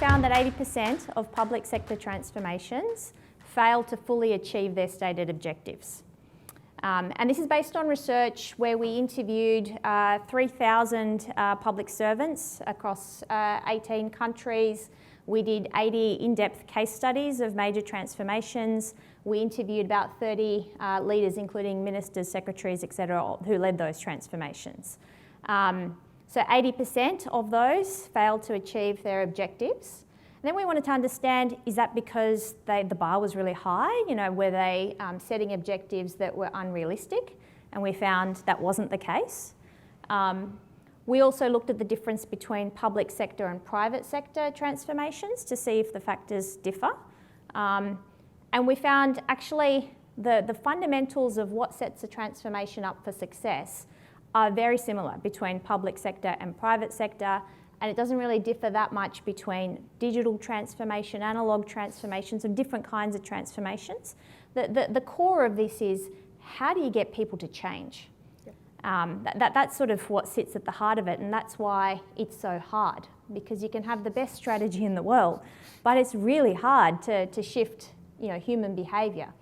found that 80% of public sector transformations fail to fully achieve their stated objectives. And this is based on research where we interviewed 3,000 public servants across 18 countries. We did 80 in-depth case studies of major transformations. We interviewed about 30 leaders, including ministers, secretaries, etc., who led those transformations. So 80% of those failed to achieve their objectives. And then we wanted to understand, is that because the bar was really high? You know, were they setting objectives that were unrealistic? And we found that wasn't the case. We also looked at the difference between public sector and private sector transformations to see if the factors differ. And we found actually the fundamentals of what sets a transformation up for success are very similar between public sector and private sector. And it doesn't really differ that much between digital transformation, analogue transformations, and different kinds of transformations. The core of this is, how do you get people to change? Yep. That's sort of what sits at the heart of it, and that's why it's so hard, because you can have the best strategy in the world, but it's really hard to shift, you know, human behaviour.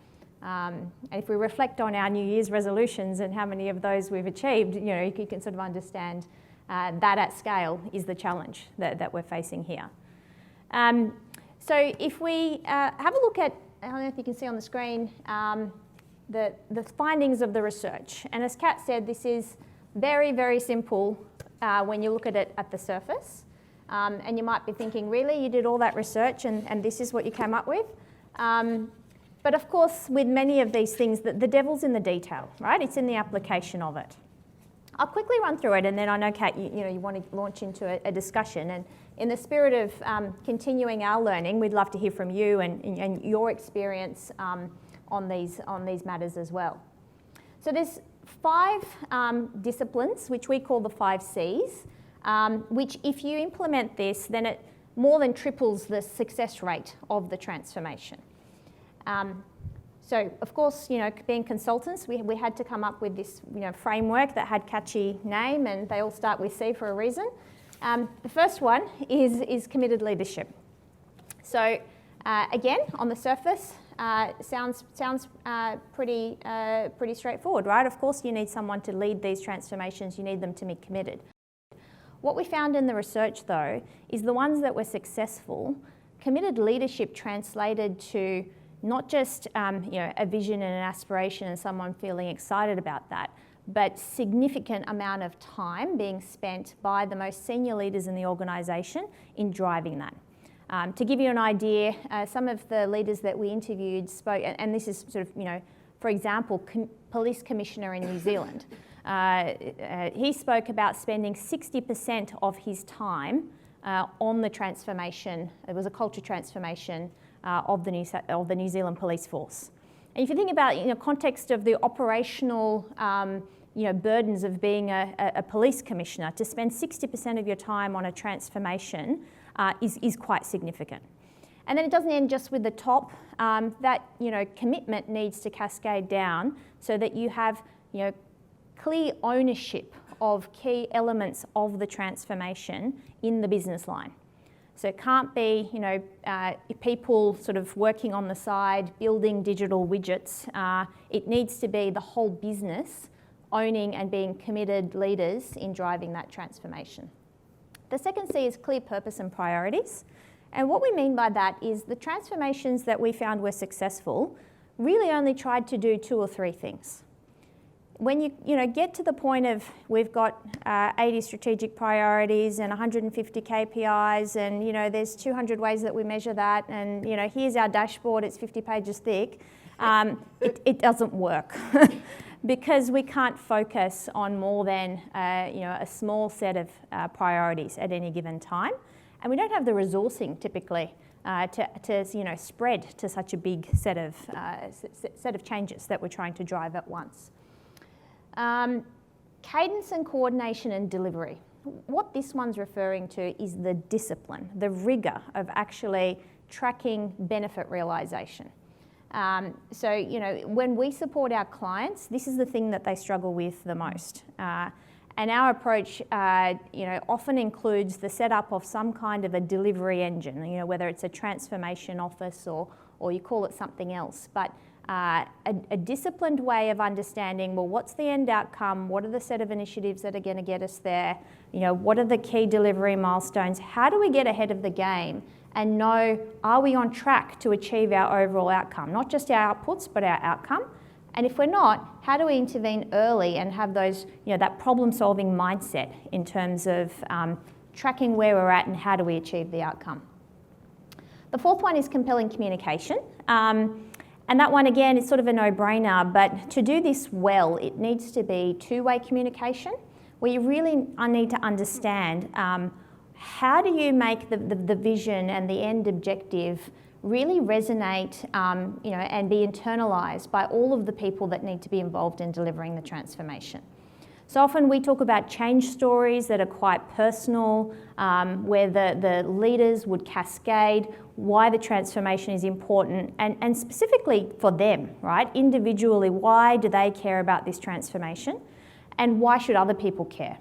And if we reflect on our New Year's resolutions and how many of those we've achieved, you know, you can sort of understand that at scale is the challenge that we're facing here. So if we have a look at, I don't know if you can see on the screen, the findings of the research. And as Kat said, this is very, very simple when you look at it at the surface. And you might be thinking, really, you did all that research and this is what you came up with? But of course, with many of these things, the devil's in the detail, right? It's in the application of it. I'll quickly run through it, and then I know, Kat, you want to launch into a discussion. And in the spirit of continuing our learning, we'd love to hear from you and your experience on these matters as well. So there's 5 disciplines, which we call the 5 Cs, which if you implement this, then it more than triples the success rate of the transformation. So, of course, you know, being consultants, we had to come up with this, you know, framework that had catchy name, and they all start with C for a reason. The first one is committed leadership. So, again, on the surface, sounds pretty straightforward, right? Of course, you need someone to lead these transformations. You need them to be committed. What we found in the research, though, is the ones that were successful, committed leadership translated to not just you know, a vision and an aspiration and someone feeling excited about that, but significant amount of time being spent by the most senior leaders in the organisation in driving that. To give you an idea, some of the leaders that we interviewed spoke, and this is sort of, you know, for example, Police Commissioner in New Zealand. He spoke about spending 60% of his time on the transformation. It was a culture transformation of the New Zealand Police Force. And if you think about, you know, context of the operational, you know, burdens of being a police commissioner, to spend 60% of your time on a transformation is quite significant. And then it doesn't end just with the top. That, you know, commitment needs to cascade down so that you have, you know, clear ownership of key elements of the transformation in the business line. So it can't be, you know, people sort of working on the side, building digital widgets. It needs to be the whole business owning and being committed leaders in driving that transformation. The second C is clear purpose and priorities. And what we mean by that is the transformations that we found were successful really only tried to do 2 or 3 things. When you get to the point of we've got 80 strategic priorities and 150 KPIs, and you know there's 200 ways that we measure that, and you know here's our dashboard, it's 50 pages thick, it doesn't work because we can't focus on more than you know, a small set of priorities at any given time, and we don't have the resourcing typically to you know, spread to such a big set of changes that we're trying to drive at once. Cadence and coordination and delivery. What this one's referring to is the discipline, the rigour of actually tracking benefit realisation. So, you know, when we support our clients, this is the thing that they struggle with the most. And our approach, often includes the setup of some kind of a delivery engine, whether it's a transformation office or you call it something else. But a disciplined way of understanding, well, what's the end outcome? What are the set of initiatives that are going to get us there? What are the key delivery milestones? How do we get ahead of the game and know, are we on track to achieve our overall outcome? Not just our outputs, but our outcome. And if we're not, how do we intervene early and have those, that problem-solving mindset in terms of tracking where we're at and how do we achieve the outcome? The fourth one is compelling communication. And that one, again, is sort of a no-brainer, but to do this well, it needs to be two-way communication, where you really need to understand how do you make the vision and the end objective really resonate and be internalised by all of the people that need to be involved in delivering the transformation. So often we talk about change stories that are quite personal, where the leaders would cascade why the transformation is important and specifically for them, right? Individually, why do they care about this transformation and why should other people care?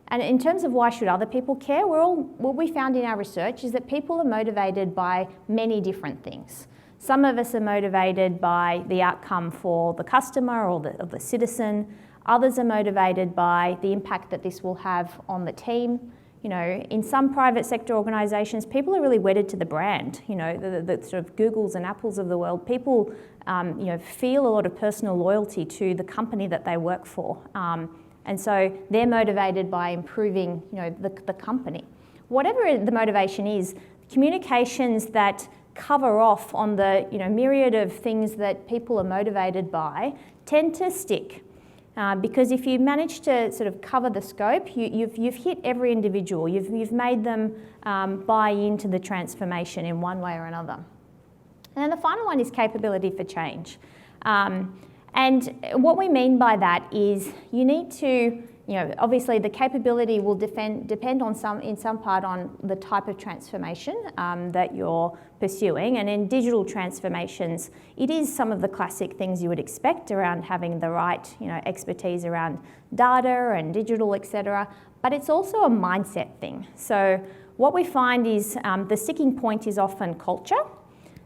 And in terms of why should other people care, what we found in our research is that people are motivated by many different things. Some of us are motivated by the outcome for the customer or the citizen. Others are motivated by the impact that this will have on the team. In some private sector organisations, people are really wedded to the brand. The sort of Googles and Apples of the world. People, feel a lot of personal loyalty to the company that they work for. And so they're motivated by improving, the company. Whatever the motivation is, communications that cover off on the, myriad of things that people are motivated by tend to stick. Because if you manage to sort of cover the scope, you've hit every individual. You've made them buy into the transformation in one way or another. And then the final one is capability for change. And what we mean by that is you need to, obviously the capability will depend in some part on the type of transformation that you're pursuing. And in digital transformations, it is some of the classic things you would expect around having the right, expertise around data and digital, etc. But it's also a mindset thing. So what we find is the sticking point is often culture,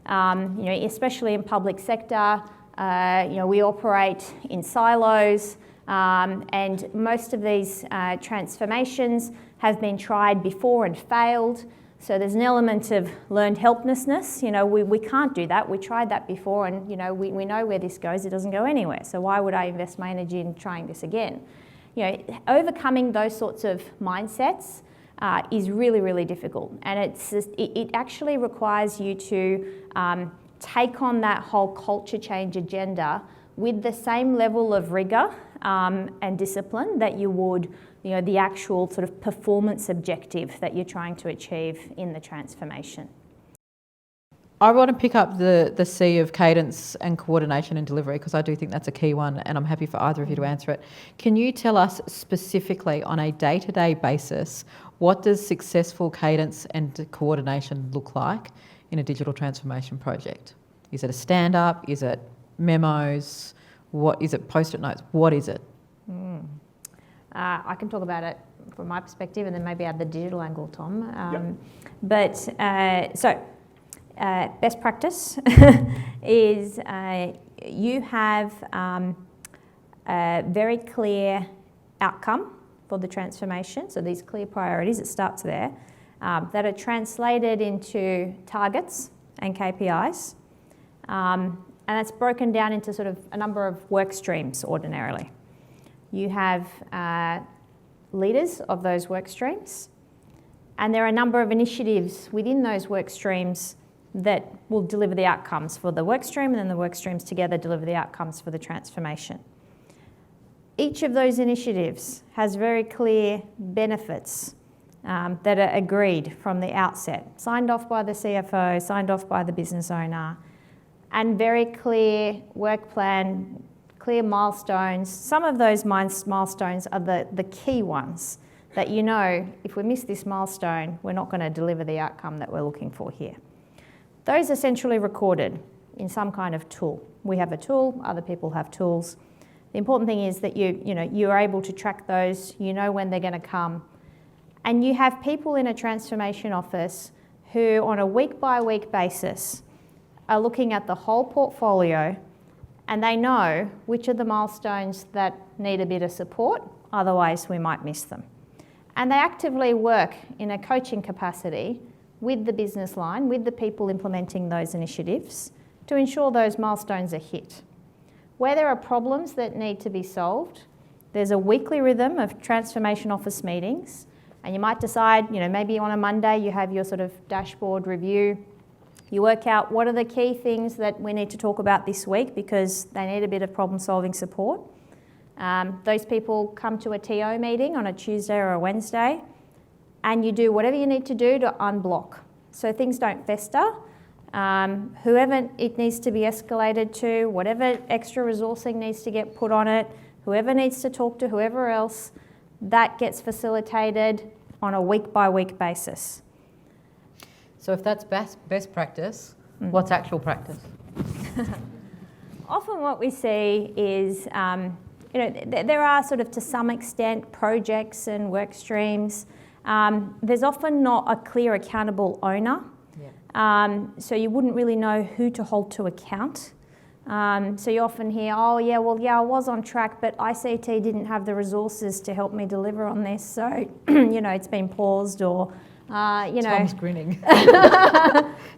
especially in public sector. We operate in silos, and most of these transformations have been tried before and failed. So there's an element of learned helplessness. We can't do that. We tried that before, and we know where this goes. It doesn't go anywhere. So why would I invest my energy in trying this again? Overcoming those sorts of mindsets is really, really difficult, and it actually requires you to take on that whole culture change agenda with the same level of rigour and discipline that you would, the actual sort of performance objective that you're trying to achieve in the transformation. I want to pick up the C of cadence and coordination and delivery, because I do think that's a key one, and I'm happy for either of you to answer it. Can you tell us specifically on a day-to-day basis, what does successful cadence and coordination look like in a digital transformation project? Is it a stand-up? Is it memos? What is it? Post-it notes? What is it? I can talk about it from my perspective and then maybe add the digital angle, Tom. Yep. Best practice is you have a very clear outcome for the transformation, so these clear priorities, it starts there, that are translated into targets and KPIs. And that's broken down into sort of a number of work streams ordinarily. You have leaders of those work streams, and there are a number of initiatives within those work streams that will deliver the outcomes for the work stream, and then the work streams together deliver the outcomes for the transformation. Each of those initiatives has very clear benefits that are agreed from the outset, signed off by the CFO, signed off by the business owner, and very clear work plan, clear milestones. Some of those milestones are the key ones that if we miss this milestone, we're not going to deliver the outcome that we're looking for here. Those are centrally recorded in some kind of tool. We have a tool, other people have tools. The important thing is that you are able to track those, you know when they're going to come. And you have people in a transformation office who on a week-by-week basis are looking at the whole portfolio, and they know which are the milestones that need a bit of support, otherwise we might miss them. And they actively work in a coaching capacity with the business line, with the people implementing those initiatives, to ensure those milestones are hit. Where there are problems that need to be solved, there's a weekly rhythm of transformation office meetings, and you might decide, maybe on a Monday you have your sort of dashboard review. You work out what are the key things that we need to talk about this week because they need a bit of problem-solving support. Those people come to a TO meeting on a Tuesday or a Wednesday, and you do whatever you need to do to unblock so things don't fester. Whoever it needs to be escalated to, whatever extra resourcing needs to get put on it, whoever needs to talk to whoever else, that gets facilitated on a week-by-week basis. So if that's best practice, what's actual practice? Often what we see is, there are sort of to some extent projects and work streams. There's often not a clear accountable owner. Yeah. So you wouldn't really know who to hold to account. So you often hear, I was on track, but ICT didn't have the resources to help me deliver on this, so, it's been paused or, Tom's grinning.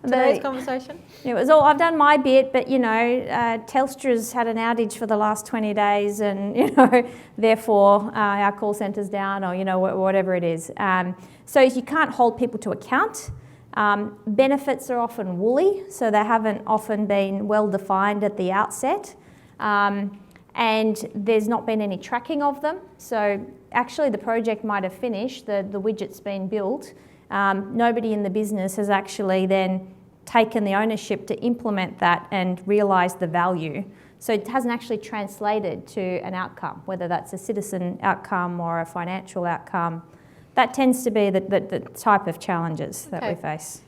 Today's conversation? It was all, I've done my bit, but, Telstra's had an outage for the last 20 days and, therefore our call centre's down or, whatever it is. So you can't hold people to account. Benefits are often woolly, so they haven't often been well defined at the outset, and there's not been any tracking of them. So actually the project might have finished, the widget's been built, nobody in the business has actually then taken the ownership to implement that and realise the value. So it hasn't actually translated to an outcome, whether that's a citizen outcome or a financial outcome. That tends to be the type of challenges that we face.